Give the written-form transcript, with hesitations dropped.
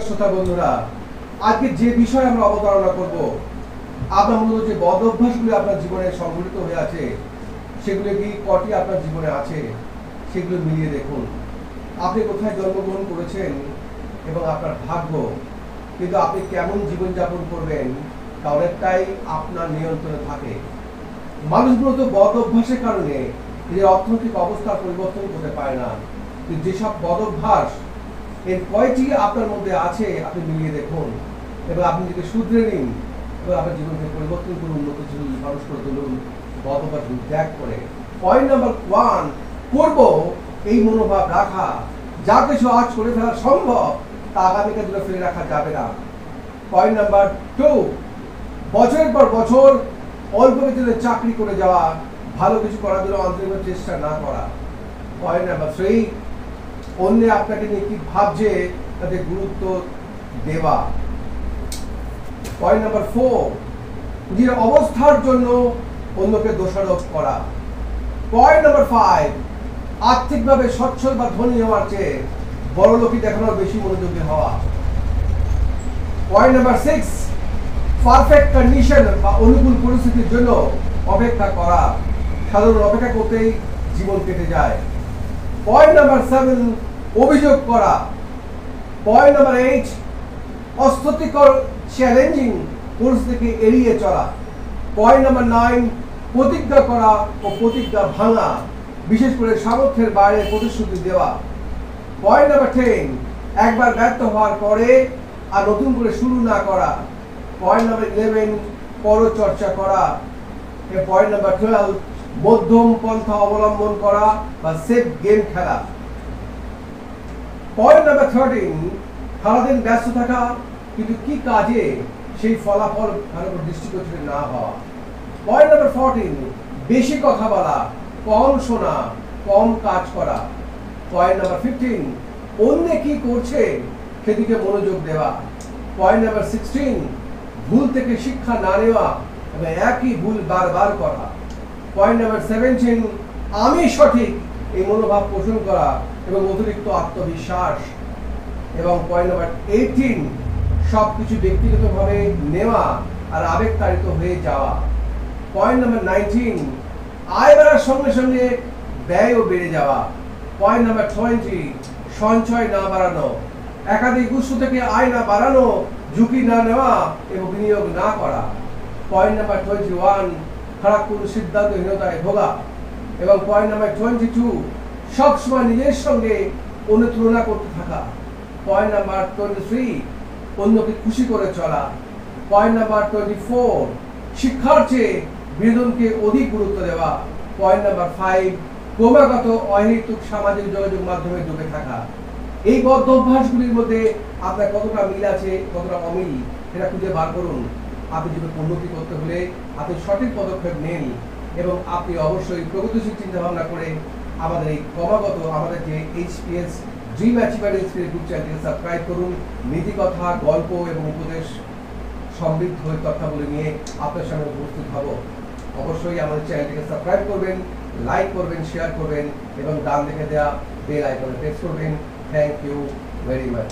শ্রোতা বন্ধুরা, আজকে যে বিষয় আমরা অবতারণা করব, আপনার মূলত যে বদ অভ্যাসগুলি আপনার জীবনে সংঘটিত হয়ে আছে, সেগুলো কি কটি আপনার জীবনে আছে, সেগুলো মিলিয়ে দেখুন। আপনি কোথায় জন্মগ্রহণ করেছেন এবং আপনার ভাগ্য, কিন্তু আপনি কেমন জীবনযাপন করবেন তা অনেকটাই আপনার নিয়ন্ত্রণে থাকে। মানুষ মূলত বদ অভ্যাসের কারণে নিজের অর্থনৈতিক অবস্থার পরিবর্তন করতে পারে না। কিন্তু যেসব বদ অভ্যাস এর কয়টি আপনার মধ্যে আছে আপনি মিলিয়ে দেখুন এবং আপনি নিজেকে শুধরে নিন এবং আপনার জীবনকে পরিবর্তন করুন, উন্নত জীবন মানুষ করে তুলুন, বদ অভ্যাস ত্যাগ করে। পয়েন্ট নাম্বার 1, করব এই মনোভাব রাখা, যা কিছু আজ করে ফেলা সম্ভব তা আগামীকে দূরে ফেলে রাখা যাবে না। পয়েন্ট নাম্বার 2, বছরের পর বছর অল্প বেতনে চাকরি করে যাওয়া, ভালো কিছু করার জন্য আন্তরিক চেষ্টা না করা। পয়েন্ট নাম্বার 3, অন্যে আপনাকে নিয়ে কি ভাবছে তাতে গুরুত্ব দেওয়া। পয়েন্ট নাম্বার 4, নিজের অবস্থার জন্য অন্যকে দোষারোপ করা। পয়েন্ট নাম্বার 5, আর্থিকভাবে সচ্ছল বা ধনী হওয়ার চেয়ে বড়লোকি দেখানোর বেশি মনোযোগী হওয়া। পয়েন্ট নাম্বার 6, পারফেক্ট কন্ডিশন বা অনুকূল পরিস্থিতির জন্য অপেক্ষা করা। সাধারণ অপেক্ষা করতেই জীবন কেটে যায়। পয়েন্ট নাম্বার 7, অভিযোগ করা। পয়েন্ট নাম্বার 8, অস্বস্তিকর চ্যালেঞ্জিং পরিস্থিতিকে এড়িয়ে চলা। পয়েন্ট নাম্বার 9, প্রতিজ্ঞা করা ও প্রতিজ্ঞা ভাঙা, বিশেষ করে সামর্থ্যের বাইরে প্রতিশ্রুতি দেওয়া। পয়েন্ট নাম্বার 10, একবার ব্যর্থ হওয়ার পরে আর নতুন করে শুরু না করা। পয়েন্ট নাম্বার 11, পরচর্চা করা। পয়েন্ট নাম্বার 12, মধ্যম পন্থা অবলম্বন করা বা সেফ গেম খেলা। পয়েন্ট নাম্বার 13, সারাদিন ব্যস্ত থাকা কিন্তু কি কাজে সেই ফলাফল ভালো করে দৃষ্টিগোচর না হওয়া। পয়েন্ট নাম্বার 14, বেশি কথা বলা, কম শোনা, কম কাজ করা। পয়েন্ট নাম্বার 15, অন্য কি করছে সেদিকে মনোযোগ দেওয়া। পয়েন্ট নাম্বার 16, ভুল থেকে শিক্ষা না নেওয়া এবং একই ভুল বারবার করা। পয়েন্ট নাম্বার 17, আমি সঠিক এই মনোভাব পোষণ করা এবং অতিরিক্ত আত্মবিশ্বাস। এবং পয়েন্ট নাম্বার 18, সবকিছু ব্যক্তিগতভাবে নেওয়া আর আবেগতাড়িত হয়ে যাওয়া। পয়েন্ট নাম্বার 19, আয় বাড়ার সঙ্গে সঙ্গে ব্যয়ও বেড়ে যাওয়া। পয়েন্ট নাম্বার 20, সঞ্চয় না বাড়ানো, একাধিক উৎস থেকে আয় না বাড়ানো, ঝুঁকি না নেওয়া এবং বিনিয়োগ না করা। পয়েন্ট নাম্বার 21, খারাপ কোনো সিদ্ধান্তহীনতায় ভোগা। এবং পয়েন্ট নাম্বার 22, সবসময় নিজের সঙ্গে অন্য তুলনা করতে থাকা। পয়েন্ট নাম্বার 23, অন্যকে খুশি করে চলা। পয়েন্ট নাম্বার 24, শিক্ষার চেয়ে বিনোদনকে অধিক গুরুত্ব দেওয়া। পয়েন্ট নাম্বার 5, ক্রমাগত অহেতুক সামাজিক যোগাযোগ মাধ্যমে ডুবে থাকা। এই বদ্ধ অভ্যাসগুলির মধ্যে আপনার কতটা মিল আছে, কতটা অমিল, সেটা খুঁজে বার করুন। আপনি যদি উন্নতি করতে হলে আপনি সঠিক পদক্ষেপ নেন এবং আপনি অবশ্যই প্রগতিশীল চিন্তা ভাবনা করে আমাদের এই ক্রমাগত আমাদের যে HPS ড্রিম অ্যাচিভার গ্রুপ চ্যানেলকে সাবস্ক্রাইব করুন। নীতি কথা, গল্প এবং উপদেশ সমৃদ্ধ তথ্যাবলী নিয়ে আপনার সামনে উপস্থিত হব। অবশ্যই আমাদের চ্যানেলটিকে সাবস্ক্রাইব করবেন, লাইক করবেন, শেয়ার করবেন এবং ডান দিকে দেওয়া বেল আইকনে প্রেস করবেন। Thank you very much.